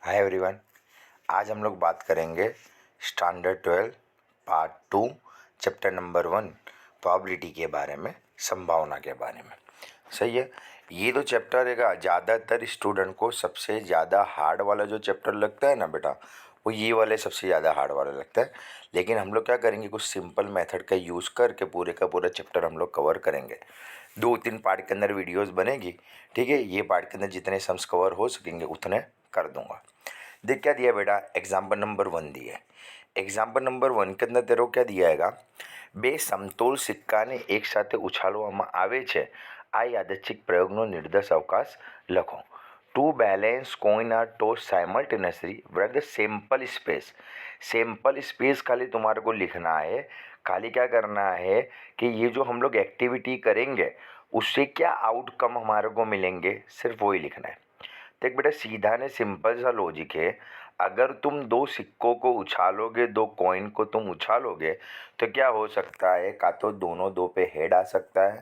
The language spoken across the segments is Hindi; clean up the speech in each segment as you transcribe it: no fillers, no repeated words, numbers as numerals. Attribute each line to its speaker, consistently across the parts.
Speaker 1: Hi everyone. आज हम लोग बात करेंगे standard 12 part 2 chapter number 1 probability के बारे में, संभावना के बारे में। सही है। ये तो चैप्टर है ज़्यादातर स्टूडेंट को सबसे ज़्यादा हार्ड वाला जो चैप्टर लगता है ना बेटा, वो ये वाले सबसे ज़्यादा हार्ड वाला लगता है। लेकिन हम लोग क्या करेंगे, कुछ सिंपल मेथड का यूज़ करके पूरे का पूरा चैप्टर हम लोग कवर करेंगे। 2-3 पार्ट के अंदर वीडियोस बनेगी, ठीक है। ये पार्ट के अंदर जितने सम्स कवर हो सकेंगे उतने कर दूंगा। देख क्या दिया बेटा, एग्जाम्पल नंबर 1 दिया है। एग्जाम्पल नंबर 1 के અંદર तेरे को क्या दिया है, બે સમતોલ સિક્કાને એકસાથે ઉછાળવામાં આવે છે, આ યાદચ્છિક પ્રયોગનો નિર્દેશ અવકાશ લખો। Two balance coin are toss simultaneously where the sample space खाली तुम्हारे को लिखना है। खाली क्या करना है कि ये जो हम लोग एक्टिविटी करेंगे उससे क्या आउटकम हमारे को मिलेंगे, सिर्फ वही लिखना है। देख बेटा, सीधा ने सिंपल सा लॉजिक है। अगर तुम दो सिक्कों को उछालोगे, दो कॉइन को तुम उछालोगे, तो क्या हो सकता है, का तो दोनों दो पे हेड आ सकता है,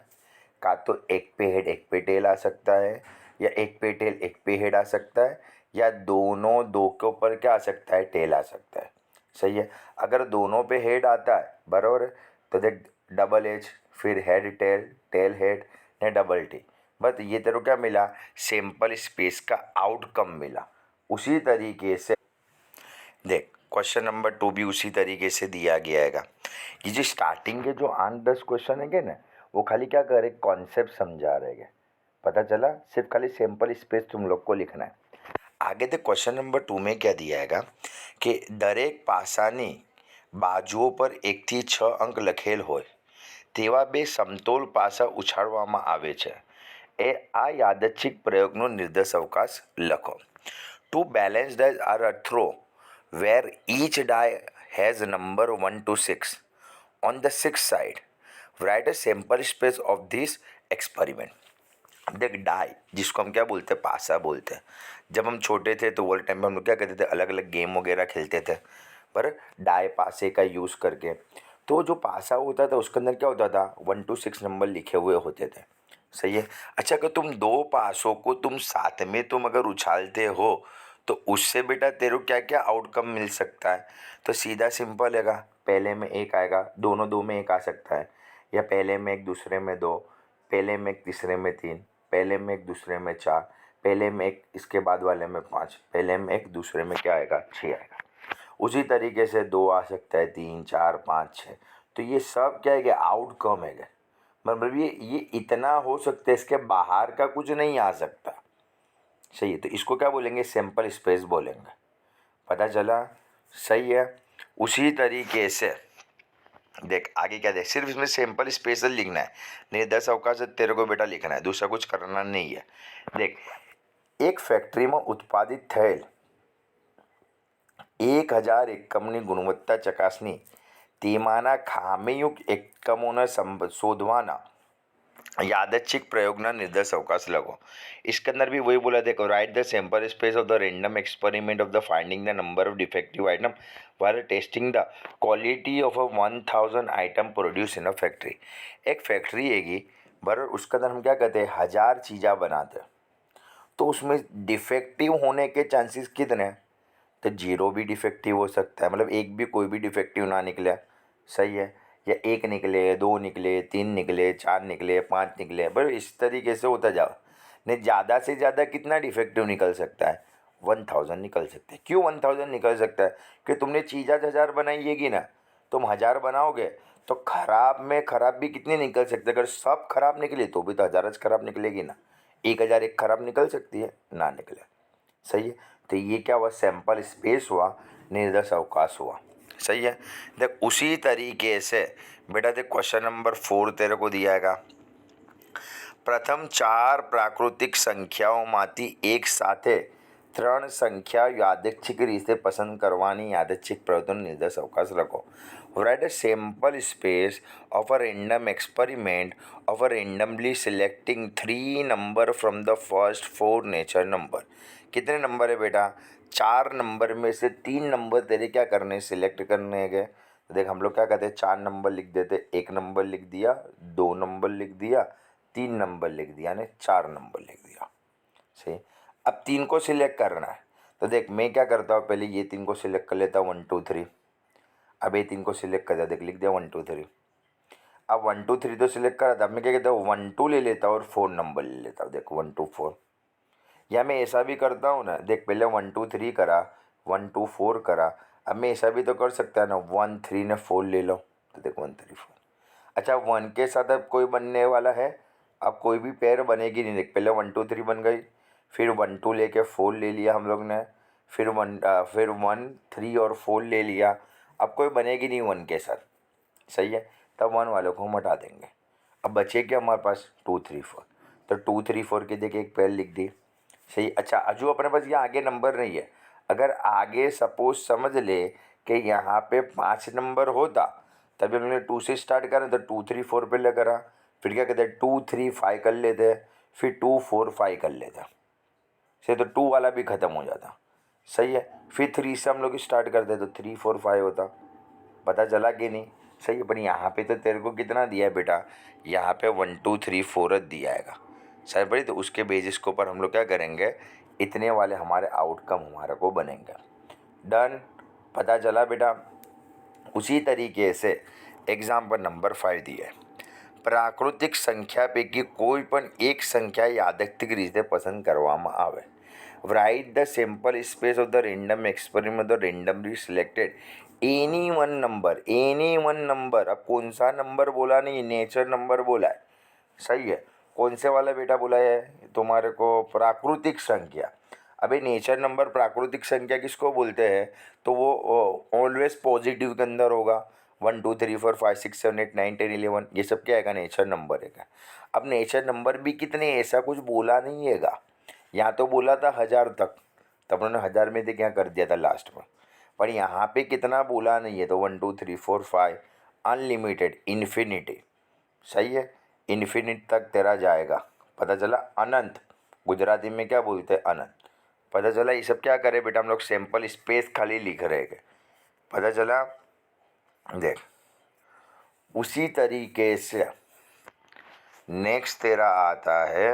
Speaker 1: का तो एक पे हेड एक पे टेल आ सकता है, या एक पे टेल एक पे हेड आ सकता है, या दोनों दो के ऊपर क्या आ सकता है, टेल आ सकता है। सही है। अगर दोनों पे हेड आता है, बराबर है, तो देख डबल एच, फिर हेड टेल, टेल हेड ने डबल टी। बस ये तेरे को क्या मिला, सैंपल स्पेस का आउटकम मिला। उसी तरीके से देख क्वेश्चन नंबर 2 भी उसी तरीके से दिया गया है कि जो स्टार्टिंग के जो 8-10 क्वेश्चन है ना, वो खाली क्या करे, कॉन्सेप्ट समझा रहे। पता चला, सिर्फ खाली सैंपल स्पेस तुम लोग को लिखना है। आगे तो क्वेश्चन नंबर 2 में क्या दिया है कि दरेक પાસાની બાજુઓ પર 1 થી 6 અંક લખેલ હોય તેવા બે સમતોલ પાસા ઉછાળવામાં આવે છે, એ આ યાદચ્છિક પ્રયોગનો નિર્દેશ અવકાશ લખો। Two balance dice are a throw where each die has number 1 to 6 on the 6th side, write a sample space of this experiment। देख डाई, जिसको हम क्या बोलते हैं, पासा बोलते हैं। जब हम छोटे थे तो वो टाइम पे हम लोग क्या करते थे, अलग अलग गेम वगैरह खेलते थे, पर डाई पासे का यूज़ करके। तो जो पासा होता था उसके अंदर क्या होता था, 1 to 6 नंबर लिखे हुए होते थे। सही है। अच्छा, अगर तुम दो पासों को तुम साथ में तुम अगर उछालते हो तो उससे बेटा तेरे को क्या क्या आउटकम मिल सकता है, तो सीधा सिंपल है। पहले में एक आएगा, दोनों दो में एक आ सकता है, या पहले में एक दूसरे में दो, पहले में एक तीसरे में तीन, पहले में एक दूसरे में चार, पहले में एक इसके बाद वाले में पाँच, पहले में एक दूसरे में क्या आएगा, 6 आएगा। उसी तरीके से दो आ सकता है, 3, 4, 5, 6। तो ये सब क्या है कि आउटकम है। मतलब ये इतना हो सकता है, इसके बाहर का कुछ नहीं आ सकता। सही है। तो इसको क्या बोलेंगे, सैंपल स्पेस बोलेंगे। पता चला। सही है। उसी तरीके से देख आगे क्या, देख सिर्फ इसमें सैंपल स्पेशल लिखना है, निर्देश अवकाश तेरे को बेटा लिखना है, दूसरा कुछ करना नहीं है। देख, एक फैक्ट्री में उत्पादित થયેલ 1000 એકમની ગુણવત્તા ચકાસણી તેમાંના ખામીયુક્ત એકમોને શોધવાના यादच्छिक प्रयोगना निर्देश अवकाश लगो। इसके अंदर भी वही बोला, देखो right the sample space of the random experiment of the finding the number of defective item while testing the quality of a 1000 item produce in a factory. एक फैक्ट्री हैगी, बराबर, उसके अंदर हम क्या कहते हैं, 1000 चीज़ा बनाते हैं। तो उसमें डिफेक्टिव होने के चांसेस कितने हैं, तो 0 भी डिफेक्टिव हो सकता है, मतलब एक भी कोई भी डिफेक्टिव ना निकले। सही है। या एक निकले, दो निकले, 3 निकले, 4 निकले, 5 निकले, बस इस तरीके से होता जाओ। नहीं, ज़्यादा से ज़्यादा कितना डिफेक्टिव निकल सकता है, 1000 निकल सकते हैं। क्यों 1000 निकल सकता है, कि तुमने चीज़ आज 1000 बनाइएगी ना, तुम 1000 बनाओगे तो खराब में खराब भी कितनी निकल सकते हैं। अगर सब खराब निकले तो भी तो 1000 खराब निकलेगी ना, 1000 एक खराब निकल सकती है ना, निकले। सही है। तो ये क्या हुआ, सैंपल स्पेस हुआ, निर्देश अवकाश हुआ। सही है। देख उसी तरीके से बेटा देख क्वेश्चन नंबर 4 तेरे को दिया है। પ્રથમ 4 પ્રાકૃતિક સંખ્યાઓમાંથી એક સાથે 3 સંખ્યા યાદચ્છિક રીતે પસંદ કરવાની યાદચ્છિક પ્રવૃત્તિનો નિર્દેશ અવકાશ લખો। Write a sample space of a random experiment of a randomly selecting 3 number from the first 4 natural number। कितने नंबर है बेटा, 4 नंबर में से 3 नंबर तेरे क्या करने, सिलेक्ट करने हैं। तो देख हम लोग क्या कहते हैं, 4 नंबर लिख देते, 1 नंबर लिख दिया, 2 नंबर लिख दिया, 3 नंबर लिख दिया, यानी 4 नंबर लिख दिया। सही। अब 3 को सिलेक्ट करना है, तो देख मैं क्या करता हूँ, पहले ये 3 को सिलेक्ट कर लेता हूँ 1 2 3। अब ये 3 को सिलेक्ट कर दिया, देख लिख दिया 1 2 3। अब 1 2 3 तो सिलेक्ट करा था, अब मैं क्या कहता हूँ 1 2 ले लेता हूँ और 4 नंबर ले लेता हूँ। देखो 1 2 4। या मैं ऐसा भी करता हूँ ना, देख पहले 1 2 3 करा, 1 2 4 करा। अब मैं ऐसा भी तो कर सकता है ना, 1 3 ने 4 ले लो, तो देखो 1 3 4। अच्छा 1 के साथ अब कोई बनने वाला है, अब कोई भी पेयर बनेगी नहीं। देख पहले 1 2 3 बन गई, फिर 1 2 लेके 4 ले लिया हम लोग ने, फिर 1 3 और 4 ले लिया। अब कोई बनेगी नहीं 1 के साथ, सही है। तब 1 वालों को हम हटा देंगे। अब बचे क्या हमारे पास 2 3 4। तो 2 3 4 की देखिए एक पेयर लिख दी, सही। अच्छा अजू अपने पास यहाँ आगे नंबर नहीं है। अगर आगे सपोज समझ ले कि यहाँ पे 5 नंबर होता, तभी हमने 2 से स्टार्ट करा, तो 2 3 4 पे करा। फिर क्या कहते हैं 2 3 5 कर लेते, फिर 2 4 5 कर लेते, सही। तो 2 वाला भी ख़त्म हो जाता, सही है। फिर 3 से हम लोग स्टार्ट करते तो 3 4 5 होता। पता चला कि नहीं, सही है। पर यहाँ पे तो तेरे को कितना दिया है बेटा, यहाँ पे 1 2 3 4 दिया हैगा, सही भाई। तो उसके बेसिस के ऊपर हम लोग क्या करेंगे, इतने वाले हमारे आउटकम हमारे को बनेंगे। डन, पता चला बेटा। उसी तरीके से एग्जाम्पल नंबर 5 दिया है, પ્રાકૃતિક સંખ્યા પૈકી કોઈ પણ એક સંખ્યા યાદચ્છિક રીતે પસંદ કરવામાં આવે. Write the sample space of the random experiment of randomly selected any one number. अब कौन सा नंबर बोला नहीं, नेचर नंबर बोला है, सही है। कौन से वाला बेटा बोला है तुम्हारे को, प्राकृतिक संख्या। अभी नेचर नंबर प्राकृतिक संख्या किसको बोलते हैं, तो वो ऑलवेज पॉजिटिव के अंदर होगा। 1 2 3 4 5 6 7 8 9 10 11, ये सब क्या आएगा, नेचर नंबर है। अब नेचर नंबर भी कितने, ऐसा कुछ बोला नहीं हैगा। यहाँ तो बोला था 1000 तक, तब उन्होंने 1000 में से क्या कर दिया था लास्ट में। पर यहाँ पे कितना बोला नहीं है, तो 1 2 3 4 5 अनलिमिटेड, इन्फिनिटी, सही है। इन्फिनिट तक तेरा जाएगा। पता चला, अनंत, गुजराती में क्या बोलते हैं, अनंत। पता चला। ये सब क्या करे बेटा, हम लोग सैंपल स्पेस खाली लिख रहे हैं। पता चला। देख उसी तरीके से नेक्स्ट तेरा आता है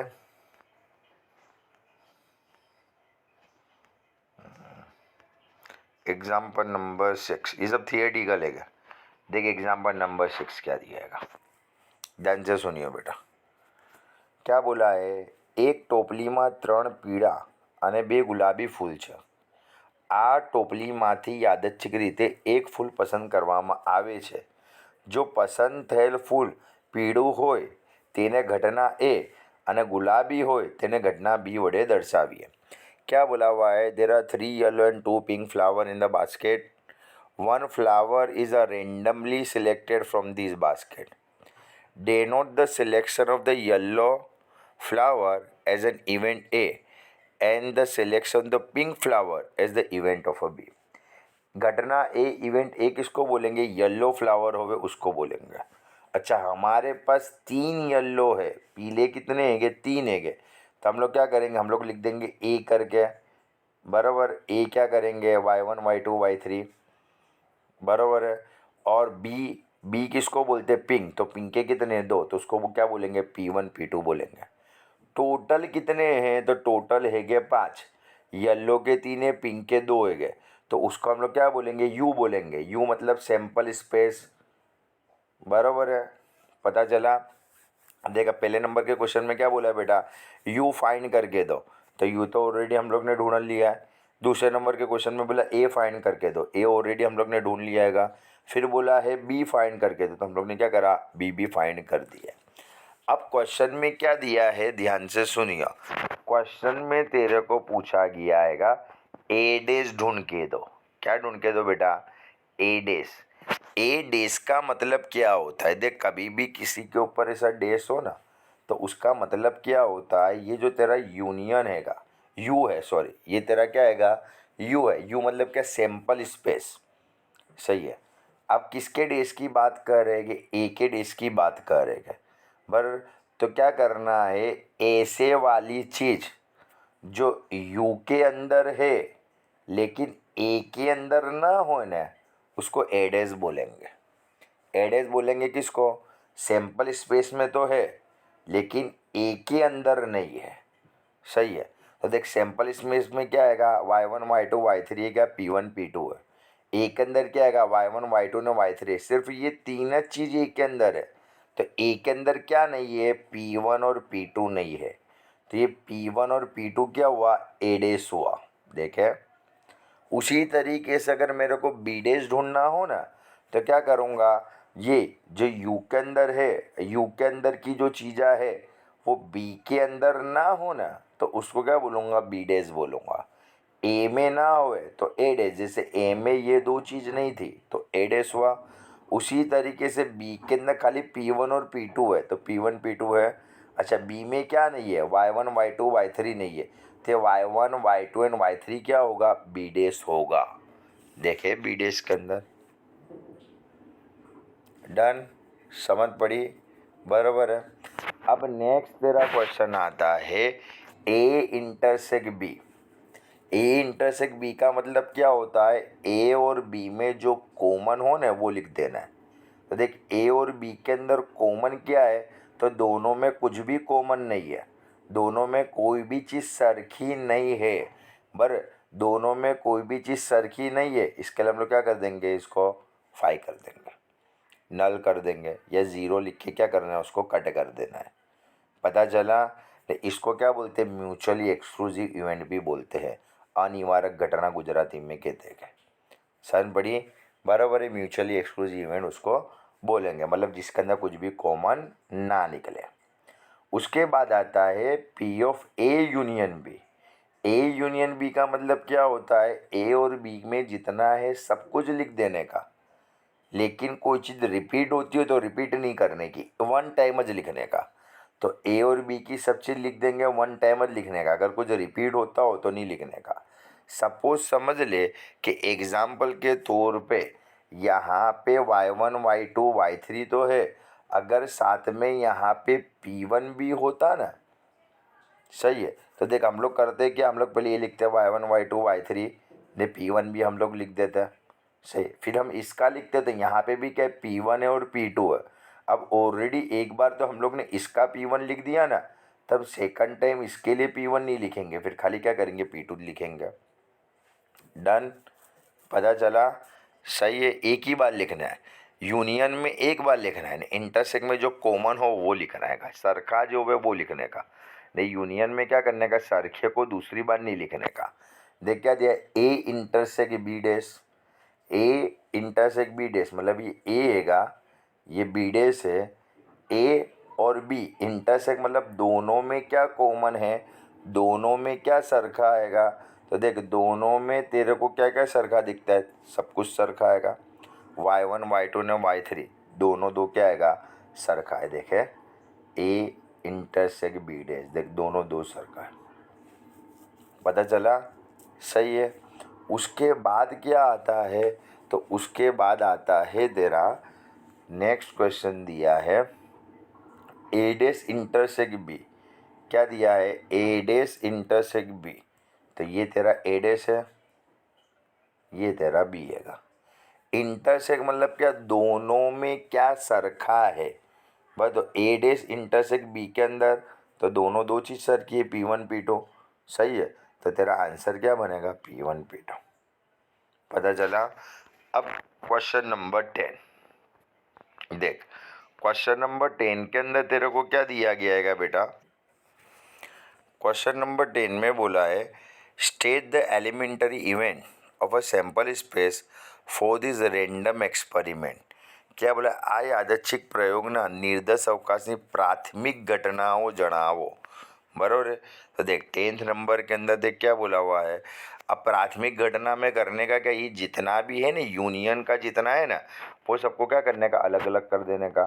Speaker 1: एग्जाम्पल नंबर 6। ये सब थियरी का लेगा। देख एग्जाम्पल नंबर 6 क्या दिया है, ध्यान से सुनियो बेटा। क्या बोला है, एक ટોપલીમાં 3 પીળા અને 2 ગુલાબી ફૂલ છે. આ ટોપલીમાંથી યાદચ્છિક રીતે એક ફૂલ પસંદ કરવામાં આવે છે. જો પસંદ થયેલ ફૂલ પીળું હોય તેને ઘટના એ અને ગુલાબી હોય તેને ઘટના બી વડે દર્શાવીએ. क्या बोला हुआ है, there are 3 yellow and 2 pink flower in the basket. 1 flower is a randomly selected from this basket. Denote the selection of the yellow flower as an event A and the selection of the pink flower as the event of a B. घटना ए, इवेंट ए किसको बोलेंगे, येलो फ्लावर होवे उसको बोलेंगे। अच्छा हमारे पास 3 येलो है, पीले कितने हैगे, 3 हैगे। तो हम लोग क्या करेंगे, हम लोग लिख देंगे ए करके, बराबर। ए क्या करेंगे, y1 y2 y3, बराबर है। और बी किसको बोलते हैं, पिंक। तो पिंक के कितने, 2, तो उसको वो क्या बोलेंगे, P1 P2 बोलेंगे। टोटल कितने हैं, तो टोटल हैगे 5। येलो के 3 है, पिंक के 2 हैगे, तो उसको हम लोग क्या बोलेंगे, यू बोलेंगे। यू मतलब सैंपल स्पेस, बराबर है। पता चला। देखा पहले नंबर के क्वेश्चन में क्या बोला है बेटा, यू फाइंड करके दो, तो यू तो ऑलरेडी हम लोग ने ढूंढ लिया है। दूसरे नंबर के क्वेश्चन में बोला ए फाइंड करके दो, ए ऑलरेडी हम लोग ने ढूंढ लिया हैगा। फिर बोला है बी फाइंड करके दो, तो हम लोग ने क्या करा, बी भी फाइंड कर दिया। अब क्वेश्चन में क्या दिया है, ध्यान से सुनिए। क्वेश्चन में तेरे को पूछा गया हैगा ए डेज ढूंढ के दो। क्या ढूंढ के दो बेटा, ए डेज। ए डेज का मतलब क्या होता है, देख कभी भी किसी के ऊपर ऐसा डेस हो ना, तो उसका मतलब क्या होता है, ये जो तेरा यूनियन हैगा, यू है, सॉरी ये तेरा क्या हैगा, यू है। यू मतलब क्या, सैंपल स्पेस, सही है। अब किसके डेज की बात कर रहे हैं, ए के डेज की बात कर रहे हैं, बर। तो क्या करना है, ऐसे वाली चीज़ जो यू के अंदर है लेकिन ए के अंदर ना हो ना, उसको एडेज बोलेंगे। एडेज बोलेंगे किसको, सैंपल स्पेस में तो है लेकिन ए के अंदर नहीं है, सही है। तो देख सैंपल इसमें क्या आएगा, y1 y2 y3 है क्या, p1 p2 है। ए के अंदर क्या आएगा, y1 y2 ने y3, सिर्फ ये तीन चीज ए के अंदर है। तो ए के अंदर क्या नहीं है, p1 और p2 नहीं है। तो ये p1 और p2 क्या हुआ, ए डेस हुआ। देखे उसी तरीके से अगर मेरे को बी डेस ढूंढना हो ना, तो क्या करूँगा, ये जो यू के अंदर है, यू के अंदर की जो चीज़ा है वो बी के अंदर ना हो ना, तो उसको क्या बोलूँगा, बी डेस बोलूँगा। ए में ना होए तो ए डेस, जैसे ए में ये दो चीज़ नहीं थी तो ए डेस हुआ। उसी तरीके से बी के अंदर खाली P1 और P2 है तो P1 P2 है। अच्छा बी में क्या नहीं है, y1 y2 y3 नहीं है, तो y1 y2 एंड y3 क्या होगा, बी डेस होगा। देखे बी डेस के अंदर, डन, समझ पड़ी, बराबर है। अब नेक्स्ट तेरा क्वेश्चन आता है A intersect B. A intersect B का मतलब क्या होता है, ए और बी में जो कॉमन हो ना वो लिख देना है। तो देख ए और बी के अंदर कॉमन क्या है, तो दोनों में कुछ भी कॉमन नहीं है, दोनों में कोई भी चीज़ सरखी नहीं है। बर दोनों में कोई भी चीज़ सरखी नहीं है, इसके लिए हम लोग क्या कर देंगे, इसको फाई कर देंगे, नल कर देंगे, या ज़ीरो लिख के क्या करना है, उसको कट कर देना है। पता चला, तो इसको क्या बोलते हैं, म्यूचुअली एक्सक्लूसिव इवेंट भी बोलते हैं, अनिवार्य घटना गुजराती में कहते हैं। सन पढ़ी, बराबर है, म्यूचुअली एक्सक्लूसिव इवेंट उसको बोलेंगे, मतलब जिसके अंदर कुछ भी कॉमन ना निकले। उसके बाद आता है P of A union B. A union B का मतलब क्या होता है, ए और बी में जितना है सब कुछ लिख देने का, लेकिन कोई चीज़ रिपीट होती है तो रिपीट नहीं करने की, वन टाइमज लिखने का। तो ए और बी की सब चीज़ लिख देंगे, वन टाइमज लिखने का, अगर कुछ रिपीट होता हो तो नहीं लिखने का। सपोज समझ ले कि एग्जाम्पल के तौर पे यहाँ पे y1 y2 y3 तो है, अगर साथ में यहाँ पे p1 भी होता ना, सही है, तो देख हम लोग करते हैं क्या, हम लोग पहले ये लिखते हैं y1 y2 y3, ने p1 भी हम लोग लिख देते हैं, सही। फिर हम इसका लिखते थे, यहाँ पे भी क्या है, P1 है और P2 है। अब ऑलरेडी एक बार तो हम लोग ने इसका P1 लिख दिया ना, तब सेकंड टाइम इसके लिए P1 नहीं लिखेंगे, फिर खाली क्या करेंगे, P2 लिखेंगे। डन, पता चला, सही है। एक ही बार लिखना है, यूनियन में एक बार लिखना है, इंटरसेक्ट में जो कॉमन हो वो लिखना है, सरखा जो है वो लिखने का। नहीं यूनियन में क्या करने का, सरखे को दूसरी बार नहीं लिखने का। देख क्या दिया, A intersect B dash, A intersect B dash, मतलब ये ए हैगा, ये बी डैश है। ए और बी इंटरसेक्ट मतलब दोनों में क्या कॉमन है, दोनों में क्या सरखा आएगा। तो देख दोनों में तेरे को क्या क्या सरखा दिखता है, सब कुछ सरखा आएगा। y1 y2 ने y3 दोनों दो क्या आएगा, सरखा है। देखे ए इंटरसेक्ट बी डैश, देख दोनों दो सरखा है, पता चला, सही है। उसके बाद क्या आता है, तो उसके बाद आता है तेरा नेक्स्ट क्वेश्चन दिया है ए डैश इंटरसेक्ट बी। क्या दिया है, ए डैश इंटरसेक्ट बी, तो ये तेरा ए डैश है, ये तेरा बी हैगा। इंटरसेक्ट मतलब क्या, दोनों में क्या सरखा है, बस। तो ए डैश इंटरसेक्ट बी के अंदर तो दोनों दो चीज़ सरखी है, P1 P2, सही है। तो तेरा आंसर क्या बनेगा, P1 P2, पता चला। अब क्वेश्चन नंबर 10 देख, क्वेश्चन नंबर 10 के अंदर तेरे को क्या दिया गया है बेटा, क्वेश्चन नंबर 10 में बोला है state the elementary event of a sample space for this random experiment. क्या बोला, आ यादચ્છિક પ્રયોગના નિર્દશ અવકાશની प्राथमिक घटनाओं जણાવો, बराबर है। तो देख 10th नंबर के अंदर देख क्या बोला हुआ है, अब प्राथमिक घटना में करने का क्या, ये जितना भी है ना यूनियन का जितना है ना, वो सबको क्या करने का, अलग अलग कर देने का।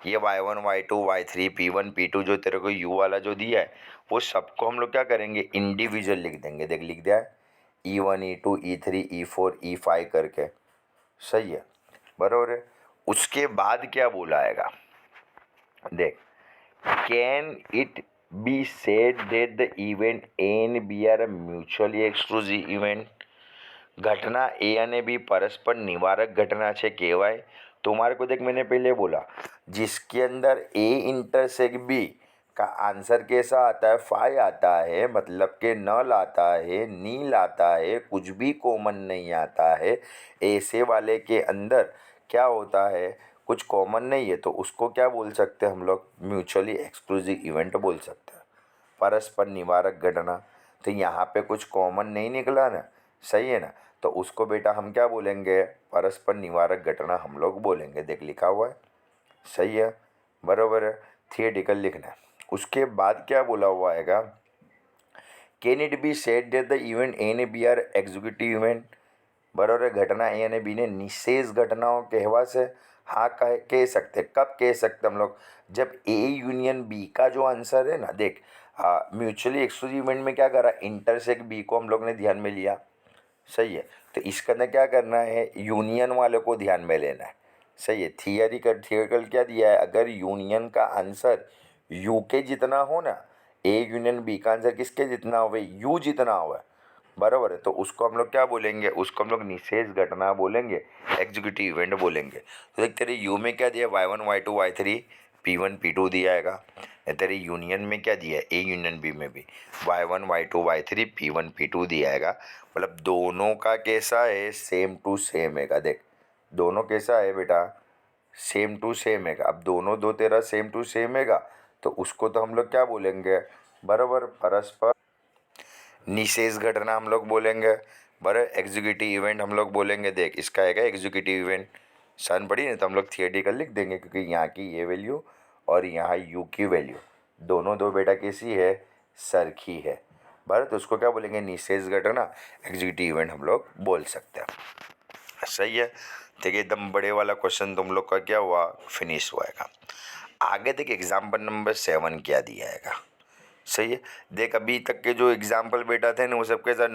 Speaker 1: ये y1 y2 y3 p1 p2 जो तेरे को u वाला जो दिया है, वो सबको हम लोग क्या करेंगे, इंडिविजुअल लिख देंगे। देख लिख दिया है e1 e2 e3 e4 e5 करके, सही है, बराबर है। उसके बाद क्या बोला आएगा, देख can it be said that the event A and B are mutually exclusive event. घटना ए અને बी परस्पर निवारक घटना છે કહેવાય। तुम्हारे को देख मैंने पहले बोला, जिसके अंदर ए इंटरसेक्ट बी का आंसर कैसा आता है, 5 आता है, मतलब कि नल आता है, नील आता है, कुछ भी कॉमन नहीं आता है। ऐसे वाले के अंदर क्या होता है, कुछ कॉमन नहीं है, तो उसको क्या बोल सकते हैं हम लोग, म्यूचुअली एक्सक्लूसिव इवेंट बोल सकते हैं, परस्पर निवारक घटना। तो यहाँ पे कुछ कॉमन नहीं निकला ना, सही है ना, तो उसको बेटा हम क्या बोलेंगे, परस्पर निवारक घटना हम लोग बोलेंगे। देख लिखा हुआ है, सही है, बराबर है। थियोरेटिकल लिखना है। उसके बाद क्या बोला हुआ हैगा, can it be said that the event A ने बी आर एग्जीक्यूटिव इवेंट, बराबर है। घटना ए ने बी ने निषेध घटनाओं कहवा से, हाँ कह सकते। कब कह सकते हम लोग, जब ए यूनियन बी का जो आंसर है ना, देख म्यूचुअली एक्सक्लूसिव इवेंट में क्या करा, इंटरसेक्ट बी को हम लोग ने ध्यान में लिया, सही है। तो इसके अंदर क्या करना है, यूनियन वाले को ध्यान में लेना है, सही है। थियोरिकल क्या दिया है, अगर यूनियन का आंसर यू के जितना हो ना, ए यूनियन बी का आंसर किसके जितना हो, यू जितना हो, बराबर है, तो उसको हम लोग क्या बोलेंगे, उसको हम लोग निषेध घटना बोलेंगे, एग्जीक्यूटिव इवेंट बोलेंगे। तो देख तेरे यू में क्या दिया, y1 y2 y3 p1 p2 दिया हैगा। तेरे यूनियन में क्या दिया है, ए यूनियन बी में भी y1 y2 y3 p1 p2 दिया हैगा। मतलब दोनों का कैसा है, सेम टू सेम हैगा। देख दोनों कैसा है बेटा, सेम टू सेम हैगा। अब दोनों दो तेरा सेम टू सेम हैगा, तो उसको तो हम लोग क्या बोलेंगे, बराबर, परस्पर निषेध घटना हम लोग बोलेंगे, बराबर। एग्जीक्यूटिव इवेंट हम लोग बोलेंगे। देख इसका है एग्जीक्यूटिव इवेंट, सन पड़ी नहीं तो हम लोग थियोरेटिकल लिख देंगे, क्योंकि यहाँ की ये वैल्यू और यहाँ यू की वैल्यू दोनों दो बेटा कैसी है, सरखी है, बराबर। तो उसको क्या बोलेंगे, निषेध घटना, एग्जीक्यूटिव इवेंट हम लोग बोल सकते हैं, सही है। देखिए एकदम बड़े वाला क्वेश्चन तुम लोग का क्या हुआ, फिनिश हुआ है। आगे देख एग्जाम्पल नंबर 7 क्या दिया है, सही है। देख अभी तक के जो एग्जाम्पल बेटा थे ना, वो सबके साथ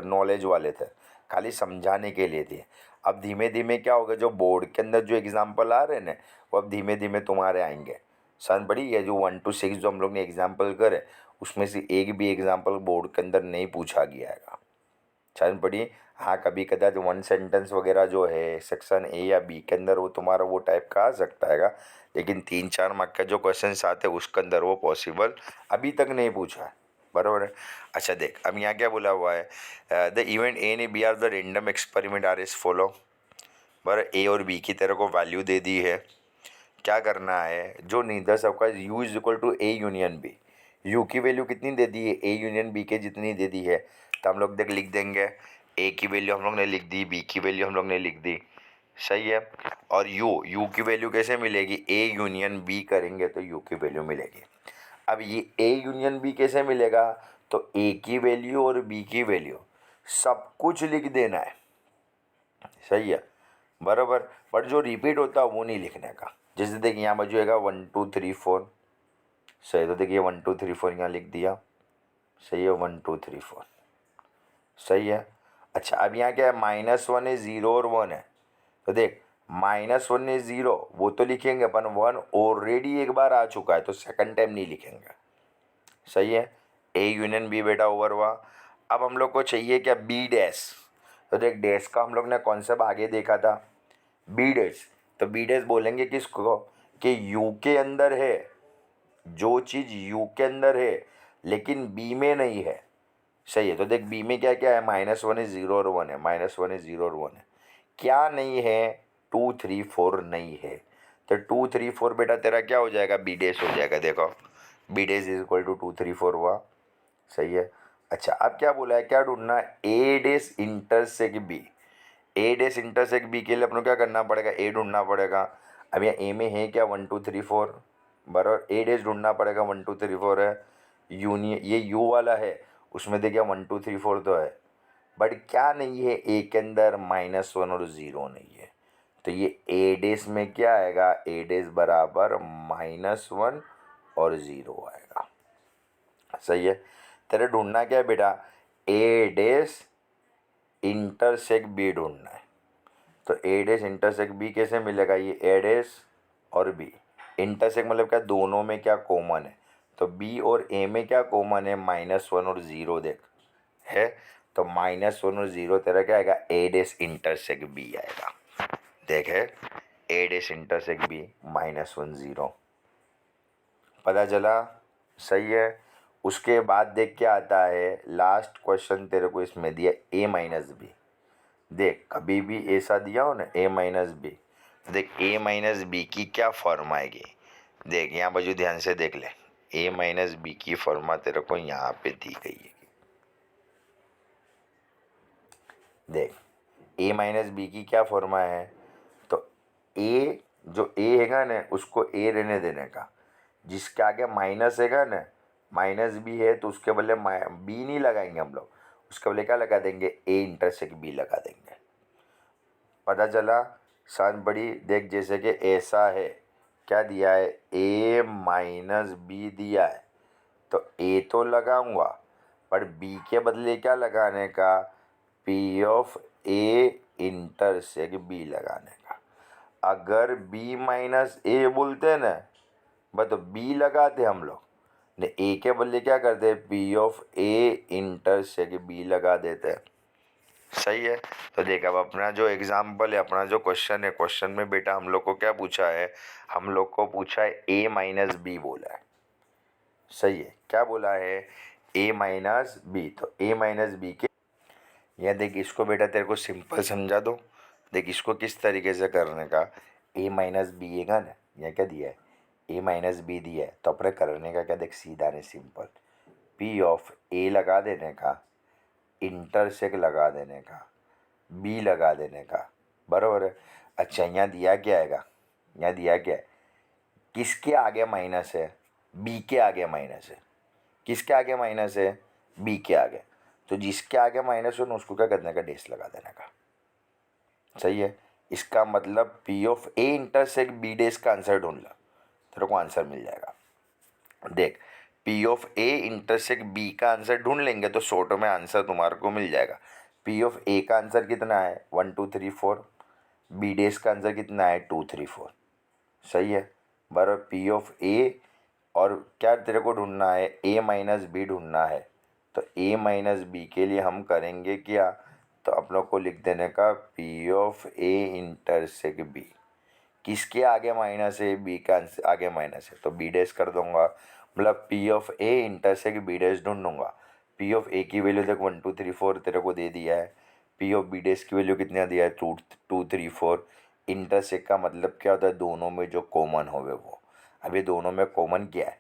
Speaker 1: नॉलेज वाले थे, खाली समझाने के लिए थे। अब धीमे धीमे क्या होगा, जो बोर्ड के अंदर जो एग्जाम्पल आ रहे हैं ना, वो अब धीमे धीमे तुम्हारे आएंगे। सन पड़ी है, जो 1 to 6 जो हम लोग ने एग्जाम्पल करे, उसमें से एक भी एग्जाम्पल बोर्ड के अंदर नहीं पूछा गया है, सन पड़ी। हाँ कभी कदाच 1 सेंटेंस वगैरह जो है सेक्शन ए या बी के अंदर, वो तुम्हारा वो टाइप का आ सकता है, लेकिन 3-4 मार्क का जो क्वेश्चन आते हैं उसके अंदर वो पॉसिबल अभी तक नहीं पूछा है, बराबर है। अच्छा देख अब यहाँ क्या बोला हुआ है, द इवेंट ए ने B are the random experiment are is follow, बराबर। ए और बी की तरह को वैल्यू दे दी है, क्या करना है, जो नीदर सबका U is equal to A union B, U की वैल्यू कितनी दे दी है, ए यूनियन बी के जितनी दे दी है, तो हम लोग देख लिख देंगे, ए की वैल्यू हम लोग ने लिख दी, बी की वैल्यू हम लोग ने लिख दी, सही है। और यू की वैल्यू कैसे मिलेगी, ए यूनियन बी करेंगे तो यू की वैल्यू मिलेगी। अब ये ए यूनियन बी कैसे मिलेगा, तो ए की वैल्यू और बी की वैल्यू सब कुछ लिख देना है, सही है, बराबर। बट जो रिपीट होता है वो नहीं लिखने का। जैसे देखिए यहाँ पर जो है 1 2 3 4, सही, तो देखिए 1 2 3 4 यहाँ लिख दिया, सही है, 1 2 3 4, सही है। अच्छा अब यहाँ क्या है, -1 है, 0 और 1 है, तो देख -1 है 0 वो तो लिखेंगे अपन, 1 ऑलरेडी एक बार आ चुका है तो सेकंड टाइम नहीं लिखेंगे, सही है। ए यूनियन बी बेटा ओवर हुआ। अब हम लोग को चाहिए क्या, बी डैश, तो देख डैश का हम लोग ने कॉन्सेप्ट आगे देखा था, बी डैश, तो बी डैश बोलेंगे किसको, कि यू के अंदर है, जो चीज़ यू के अंदर है लेकिन बी में नहीं है, सही है। तो देख बी में क्या क्या है, -1 है, 0 और 1 है, -1 है, 0 और 1 है, क्या नहीं है, 2 3 4 नहीं है, तो 2 3 4 बेटा तेरा क्या हो जाएगा, बी डैश हो जाएगा। देखो B dash is equal to 2 3 4 हुआ, सही है। अच्छा अब क्या बोला है, क्या ढूंढना है, ए डैश इंटरसेक्ट बी, ए डैश इंटरसेक्ट बी के लिए अपने को क्या करना पड़ेगा, ए ढूंढना पड़ेगा। अब यहाँ ए में है क्या, 1 2 3 4, बराबर, ए डैश ढूंढना पड़ेगा, 1 2 3 4 है, यूनियन ये यू वाला है, उसमें देखिए 1 2 3 4 तो है, बट क्या नहीं है, ए के अंदर -1 और 0 नहीं है, तो ये ए डैश में क्या आएगा, ए डैश बराबर -1 और 0 आएगा, सही है। तेरे ढूंढना क्या है बेटा, ए डैश इंटरसेक्ट बी ढूंढना है, तो ए डैश इंटरसेक्ट बी कैसे मिलेगा, ये ए डैश और बी, इंटरसेक्ट मतलब क्या, दोनों में क्या कॉमन है, तो बी और ए में क्या कॉमन है, -1 और 0 देख है, तो -1 और 0 तेरा क्या आएगा, ए डैश इंटरसेक्ट बी आएगा। देख है, ए डैश इंटरसेक्ट बी, -1 0, पता चला। सही है। उसके बाद देख क्या आता है, लास्ट क्वेश्चन तेरे को इसमें दिया ए माइनस बी। देख कभी भी ऐसा दिया हो ना ए माइनस बी, तो देख ए माइनस बी की क्या फॉर्म आएगी। देख यहाँ बाजू ध्यान से देख ले, ए माइनस बी की फॉर्मा तेरे को यहाँ पे दी गई है। देख ए माइनस बी की क्या फॉर्मा है, तो ए जो ए हैगा ना उसको ए रहने देने का, जिसके आगे माइनस हैगा ना, माइनस बी है तो उसके बदले बी नहीं लगाएंगे हम लोग, उसके बदले क्या लगा देंगे, ए इंटरसेक्ट बी लगा देंगे। पता चला, शान पड़ी। देख जैसे कि ऐसा है, क्या दिया है, ए माइनस बी दिया है, तो ए तो लगाऊंगा पर बी के बदले क्या लगाने का, P of A intersect B लगाने का। अगर बी माइनस ए बोलते ना, बस तो बी लगाते हम लोग ने, ए के बदले क्या करते, P of A intersect B लगा देते हैं। सही है। तो देख अब अपना जो एग्जाम्पल है, अपना जो क्वेश्चन है, क्वेश्चन में बेटा हम लोग को क्या पूछा है, हम लोग को पूछा है ए माइनस बी बोला है। सही है, क्या बोला है, ए माइनस बी। तो ए माइनस बी के, या देख इसको बेटा तेरे को सिंपल समझा दो। देख इसको किस तरीके से करने का, ए माइनस बी है ना, यहाँ क्या दिया है, ए माइनस बी दिया है, तो अपने करने का क्या, देख सीधा नहीं सिंपल, पी ऑफ ए लगा देने का, इंटरसेक्ट लगा देने का, बी लगा देने का, बराबर है। अच्छा यहाँ दिया क्या आएगा, यहाँ दिया क्या है, किसके आगे माइनस है, बी के आगे माइनस है, किसके आगे माइनस है, बी के आगे, तो जिसके आगे माइनस हो ना उसको क्या करने का, डेस लगा देने का। सही है। इसका मतलब P of A intersect B dash का आंसर ढूंढ लो, तेरे को आंसर मिल जाएगा। देख P of A intersect B का आंसर ढूंढ लेंगे तो शॉर्ट में आंसर तुम्हारे को मिल जाएगा। पी ऑफ ए का आंसर कितना है, 1 2 3 4, बी डेस का आंसर कितना है, 2 3 4। सही है, बराबर। पी ऑफ ए और क्या तेरे को ढूंढना है, ए माइनस बी ढूंढना है, तो ए माइनस बी के लिए हम करेंगे क्या, तो आप लोग को लिख देने का P of A intersect B, किसके आगे माइनस है, बी का आगे माइनस है, तो बी डैश कर दूंगा, मतलब P of A intersect B dash ढूंढूंगा। पी ऑफ ए की वैल्यू देख 1 2 3 4 तेरे को दे दिया है, पी ऑफ बी डैश की वैल्यू कितना दिया है, 2 2 3 4। इंटरसेक्ट का मतलब क्या होता है, दोनों में जो कॉमन होवे वो। अब ये दोनों में कॉमन क्या है,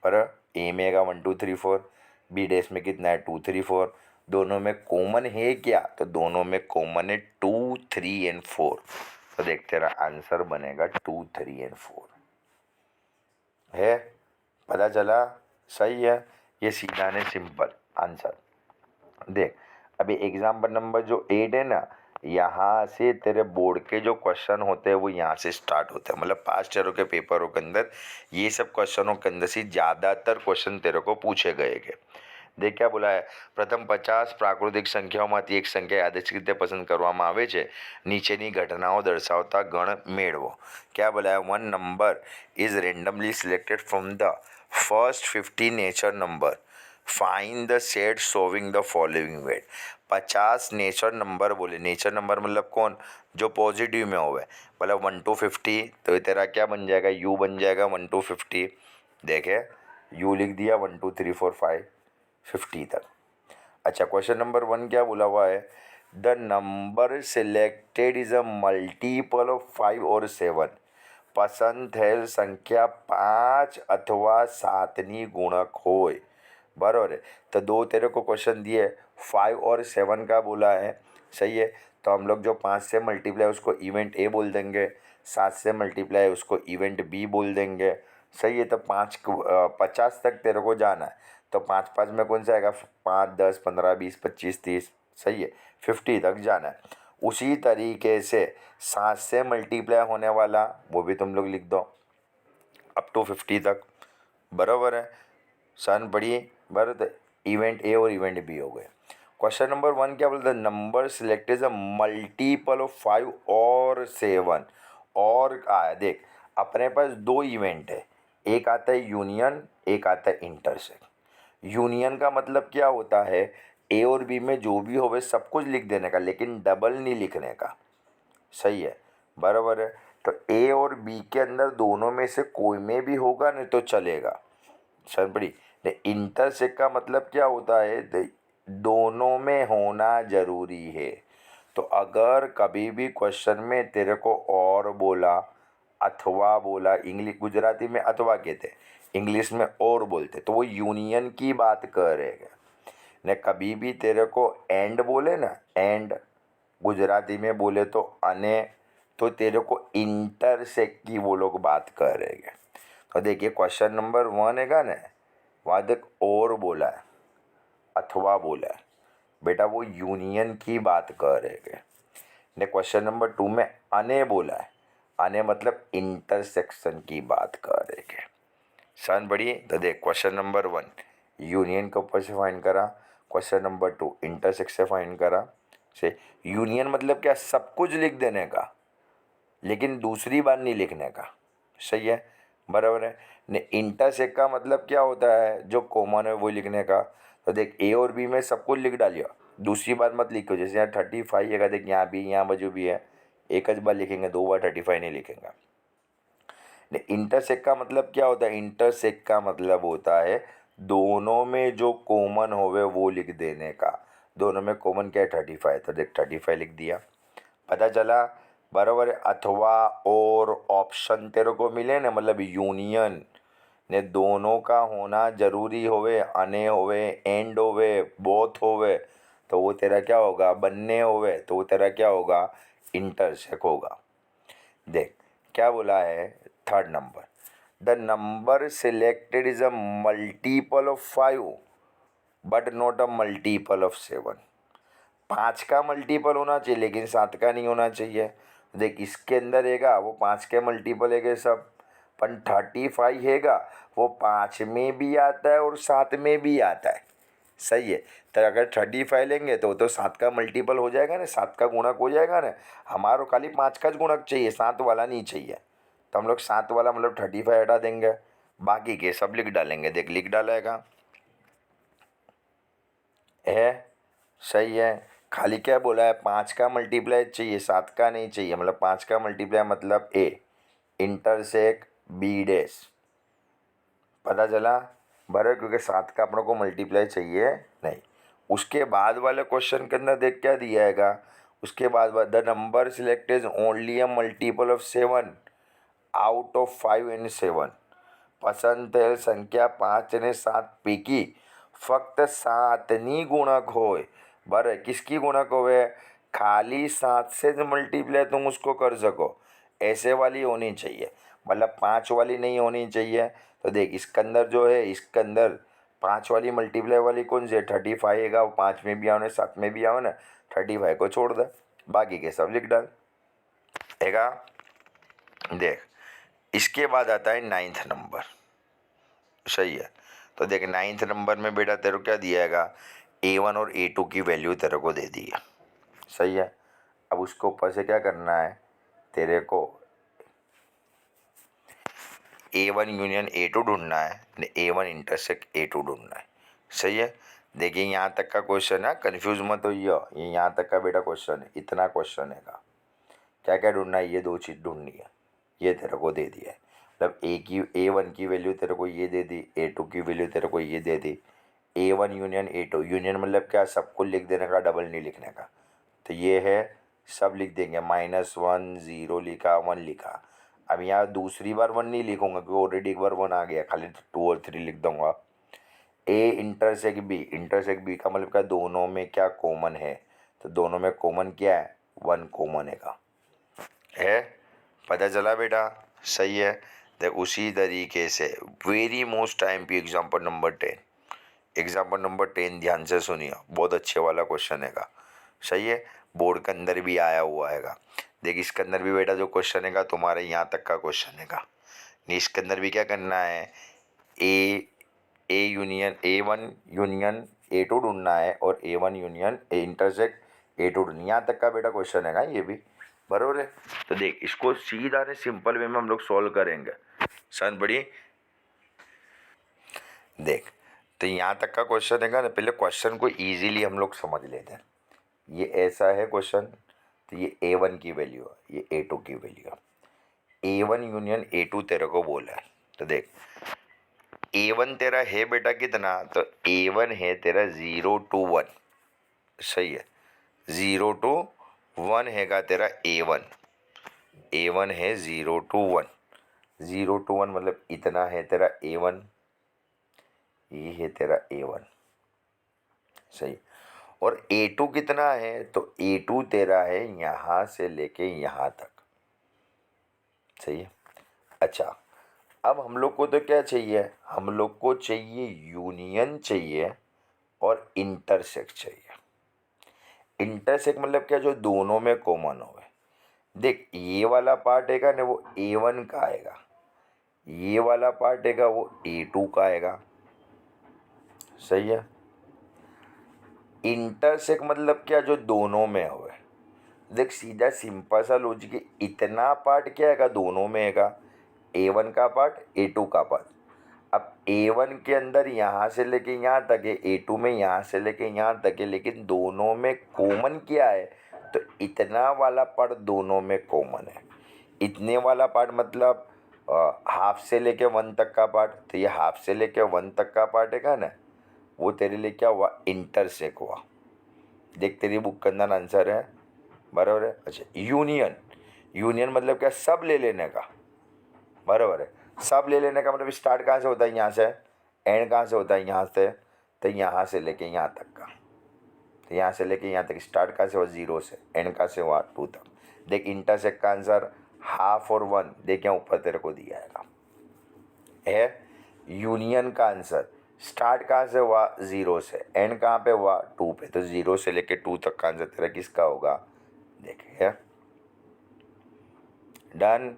Speaker 1: पर ए में का 1 2 3 4, बी डैश में कितना है 2 3 4, दोनों में कॉमन है क्या, तो दोनों में कॉमन है 2 3 एंड 4। तो देख तेरा आंसर बनेगा 2 3 एंड 4 है। पता चला, सही है। ये सीधा ने सिंपल आंसर। देख अभी एग्जाम्पल नंबर जो 8 है ना, यहाँ से तेरे बोर्ड के जो क्वेश्चन होते हैं वो यहाँ से स्टार्ट होते हैं, मतलब पास्ट ईयरों के पेपरों के अंदर ये सब क्वेश्चनों के अंदर से ज़्यादातर क्वेश्चन तेरे को पूछे गए थे। देख क्या बोला है, પ્રથમ 50 પ્રાકૃતિક સંખ્યાઓમાંથી એક સંખ્યા યાદચ્છિક રીતે પસંદ કરવામાં આવે છે, નીચેની ઘટનાઓ દર્શાવતા ગણ મેળવો। क्या बोला है, 1 number is randomly selected from the first 50 nature number, find the set showing the following wait. 50 nature number बोले, नेचर नंबर मतलब कौन, जो पॉजिटिव में होवे, मतलब 1 to 50, तो तेरा क्या बन जाएगा, यू बन जाएगा 1 to 50। देखे यू लिख दिया 1 2 3 4 5 50 तक। अच्छा क्वेश्चन नंबर 1 क्या बोला हुआ है, the number selected is a multiple of 5 और 7। પસંદ થયેલ સંખ્યા 5 अथवा 7ની गुणक होय, बराबर है। तो दो तेरे को क्वेश्चन दिए, 5 और 7 का बोला है। सही है, तो हम लोग जो 5 से मल्टीप्लाई उसको इवेंट ए बोल देंगे, 7 से मल्टीप्लाई उसको इवेंट बी बोल देंगे। सही है, तो 50 तक तेरे को जाना है, तो 5 5 में कौन सा आएगा, 5 10 15 20 25 30। सही है, 50 तक जाना है। उसी तरीके से 7 से मल्टीप्लाई होने वाला वो भी तुम लोग लिख दो अप टू 50 तक, बराबर है। सन पढ़िए, बराबर। इवेंट ए और इवेंट बी हो गए। क्वेश्चन नंबर 1 क्या बोलता है, number select is a multiple of 5 और 7। और आया देख अपने पास दो इवेंट है, एक आता है यूनियन, एक आता है इंटरसेक्ट। यूनियन का मतलब क्या होता है, ए और बी में जो भी होवे सब कुछ लिख देने का, लेकिन डबल नहीं लिखने का। सही है, बराबर है। तो ए और बी के अंदर दोनों में से कोई में भी होगा नहीं तो चलेगा, समझ पड़ी। इंटरसेक्ट का मतलब क्या होता है, दोनों में होना जरूरी है। तो अगर कभी भी क्वेश्चन में तेरे को और बोला, अथवा बोला, इंग्लिश गुजराती में अथवा कहते हैं, इंग्लिश में और बोलते, तो वो यूनियन की बात करेगा। ने कभी भी तेरे को एंड बोले ना, एंड गुजराती में बोले तो अने, तो तेरे को इंटरसेक्ट की वो लोग बात करेंगे। तो देखिए क्वेश्चन नंबर 1 है ना, वहाँ देख और बोला है, अथवा बोला है, बेटा वो यूनियन की बात करेंगे। ने क्वेश्चन नंबर 2 में अने बोला है, अने मतलब इंटरसेक्शन की बात करेंगे। सन बढ़िए। तो देख क्वेश्चन नंबर 1 यूनियन के ऊपर से फाइंड करा, क्वेश्चन नंबर 2 इंटरसेक्ट से फाइंड करा। से यूनियन मतलब क्या, सब कुछ लिख देने का, लेकिन दूसरी बार नहीं लिखने का। सही है, बराबर है। ने इंटरसेक्ट का मतलब क्या होता है, जो कॉमन है वो लिखने का। तो देख ए और बी में सब कुछ लिख डालिए, दूसरी बार मत लिखो। जैसे यहाँ 35 है, देख यहाँ भी, यहाँ बाजू भी है, एक ज बार लिखेंगे, 2 बार 35 नहीं लिखेंगे। इंटरसेक्ट का मतलब क्या होता है, इंटरसेक्ट का मतलब होता है दोनों में जो कॉमन होवे वो लिख देने का। दोनों में कॉमन क्या है, 35, तो देख 35 लिख दिया, पता चला, बराबर है। अथवा और ऑप्शन तेरे को मिले ना, मतलब यूनियन ने दोनों का होना जरूरी होवे, अने होवे, एंड होवे, बोथ होवे, तो वो तेरा क्या होगा, बनने होवे, तो वो तेरा क्या होगा, इंटरसेक्ट होगा। देख क्या बोला है, third number, the number selected is a multiple of 5 but not a multiple of 7। 5 का मल्टीपल होना चाहिए लेकिन 7 का नहीं होना चाहिए। देख इसके अंदर हैगा वो 5 के मल्टीपल है सब, पर 35 हैगा वो 5 में भी आता है और 7 में भी आता है। सही है, तो अगर 35 लेंगे तो 7 का मल्टीपल हो जाएगा ना, 7 का गुणक हो जाएगा ना। हमारो खाली 5 का गुणक चाहिए, 7 वाला नहीं चाहिए। तो हम लोग 7 वाला मतलब 35 हटा देंगे, बाकी के सब लिख डालेंगे। देख लिख डालेगा है, सही है। खाली क्या बोला है, 5 का मल्टीप्लाई चाहिए, 7 का नहीं चाहिए। मतलब 5 का मल्टीप्लाई मतलब ए इंटरसेक्ट बी डैश, पता चला, बराबर, क्योंकि 7 का अपनों को मल्टीप्लाई चाहिए नहीं। उसके बाद वाले क्वेश्चन के अंदर देख क्या दिया हैगा, उसके बाद the number select is only a multiple of 7 out of 5 and 7। પસંદ થયેલ સંખ્યા 5 અને 7 પૈકી ફક્ત 7ની ગુણક હોય। बराबर, किसकी गुणक होवे, खाली 7 से जो मल्टीप्लाई तुम उसको कर सको, ऐसे वाली होनी चाहिए। मतलब 5 वाली नहीं होनी चाहिए। तो देख इसके अंदर जो है, इसके अंदर 5 वाली मल्टीप्लाई वाली कौन सी है, 35 है, वो 5 में भी आओ ना 7 में भी आओ ना, 35 को छोड़ दे, बाकी के सब लिख डाल हैगा। देख इसके बाद आता है 9th नंबर। सही है, तो देख 9th नंबर में बेटा तेरे को क्या दिया हैगा, A1 और A2 की वैल्यू तेरे को दे दी है। सही है, अब उसको ऊपर से क्या करना है तेरे को, A1 यूनियन A2 ढूंढना है, A1 इंटरसेक्ट A2 ढूंढना है। सही है, देखिए यहाँ तक का क्वेश्चन है, कंफ्यूज मत होइए, ये यहाँ तक का बेटा क्वेश्चन है, इतना क्वेश्चन है का क्या क्या ढूंढना है, ये 2 चीज़ ढूंढनी है, ये तेरे को दे दिया है। मतलब A1 की वैल्यू तेरे को ये दे दी, A2 की वैल्यू तेरे को ये दे दी। A1 यूनियन A2, यूनियन मतलब क्या, सबको लिख देने का, डबल नहीं लिखने का। तो ये है, सब लिख देंगे, -1 0 लिखा, 1 लिखा। अब यहाँ दूसरी बार 1 नहीं लिखूंगा क्योंकि ऑलरेडी एक बार 1 आ गया, खाली 2 और 3 लिख दूंगा। A intersect B, intersect B का मतलब क्या, दोनों में क्या कॉमन है, तो दोनों में कॉमन क्या है, 1 कॉमन है, पता चला बेटा। सही है, देख उसी तरीके से वेरी मोस्ट टाइम पे एग्जाम्पल नंबर 10, एग्जाम्पल नंबर 10 ध्यान से सुनिए, बहुत अच्छे वाला क्वेश्चन हैगा। सही है, बोर्ड के अंदर भी आया हुआ हैगा। देख इसके अंदर भी बेटा जो क्वेश्चन हैगा तुम्हारे यहाँ तक का क्वेश्चन हैगा, इसके अंदर भी क्या करना है, A1 यूनियन A2 ढूंढना है और A1 यूनियन इंटरसेक्ट A2 ढूंढना, यहाँ तक का बेटा क्वेश्चन हैगा ये भी, बरोबर है। तो देख इसको सीधा ने सिंपल वे में हम लोग सॉल्व करेंगे, समझ पड़ी। देख तो यहाँ तक का क्वेश्चन हैगा ना, पहले क्वेश्चन को इजीली हम लोग समझ लेते हैं। ये ऐसा है क्वेश्चन, तो ये A1 की वैल्यू है, ये A2 की वैल्यू है। A1 यूनियन A2 तेरे को बोला है, तो देख A1 तेरा है बेटा कितना, तो A1 है तेरा 0 to 1, सही है, 0 to 1 हैगा तेरा A1, A1 है 0 to 1, 0 to 1 मतलब इतना है तेरा A1, ये है तेरा A1, सही। और A2 कितना है, तो A2 तेरा है यहाँ से लेके यहाँ तक, सही है। अच्छा, अब हम लोग को तो क्या चाहिए, हम लोग को चाहिए यूनियन चाहिए और इंटरसेक्ट चाहिए। इंटरसेक्ट मतलब क्या, जो दोनों में कॉमन हो। देख ये वाला पार्ट हैगा ना वो A1 का आएगा, ये वाला पार्ट हैगा वो A2 का आएगा, सही है। इंटरसेक्ट मतलब क्या, जो दोनों में हो। देख सीधा सिंपल सा लॉजिक है, इतना पार्ट क्या हैगा, दोनों में हैगा, A1 का पार्ट A2 का पार्ट। अब A1 के अंदर यहाँ से लेके यहाँ तक है, A2 में यहाँ से लेके यहाँ तक है, लेकिन दोनों में कॉमन क्या है, तो इतना वाला पार्ट दोनों में कॉमन है। इतने वाला पार्ट मतलब हाफ से लेके 1 तक का पार्ट, तो ये हाफ से लेके 1 तक का पार्ट है ना, वो तेरे लिए क्या हुआ, इंटरसेक्ट हुआ। देख तेरी बुक के अंदर आंसर है, बराबर है। अच्छा, यूनियन, यूनियन मतलब क्या, सब ले लेने का, बराबर है। सब ले लेने का मतलब स्टार्ट कहाँ से होता है, यहाँ से, एंड कहाँ से होता है, यहाँ से, तो यहाँ से लेके यहाँ तक का, तो यहाँ से लेके यहाँ तक स्टार्ट कहाँ से हुआ, 0 से, एंड कहाँ से हुआ, 2 तक। देख इंटरसेक्ट का आंसर हाफ और 1, देख यहाँ ऊपर तेरे को दिया है। यूनियन का आंसर स्टार्ट कहाँ से हुआ, 0 से, एंड कहाँ पे हुआ, 2 पे, तो 0 से लेके 2 तक का आंसर तेरा किसका होगा, देखिए डन,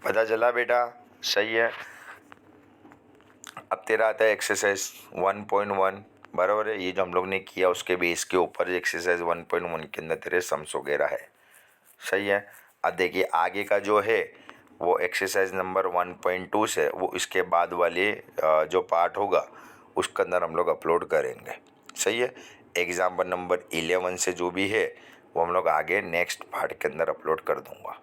Speaker 1: पता चला बेटा, सही है। अब तेरा आता है एक्सरसाइज 1.1, बराबर है। ये जो हम लोग ने किया उसके बेस के ऊपर एक्सरसाइज 1.1 के अंदर तेरे सम्स वगैरह है, सही है। अब देखिए आगे का जो है वो एक्सरसाइज नंबर 1.2 से, वो इसके बाद वाले जो पार्ट होगा उसके अंदर हम लोग अपलोड करेंगे, सही है। एग्जाम्पल नंबर 11 से जो भी है वो हम लोग आगे नेक्स्ट पार्ट के अंदर अपलोड कर दूंगा।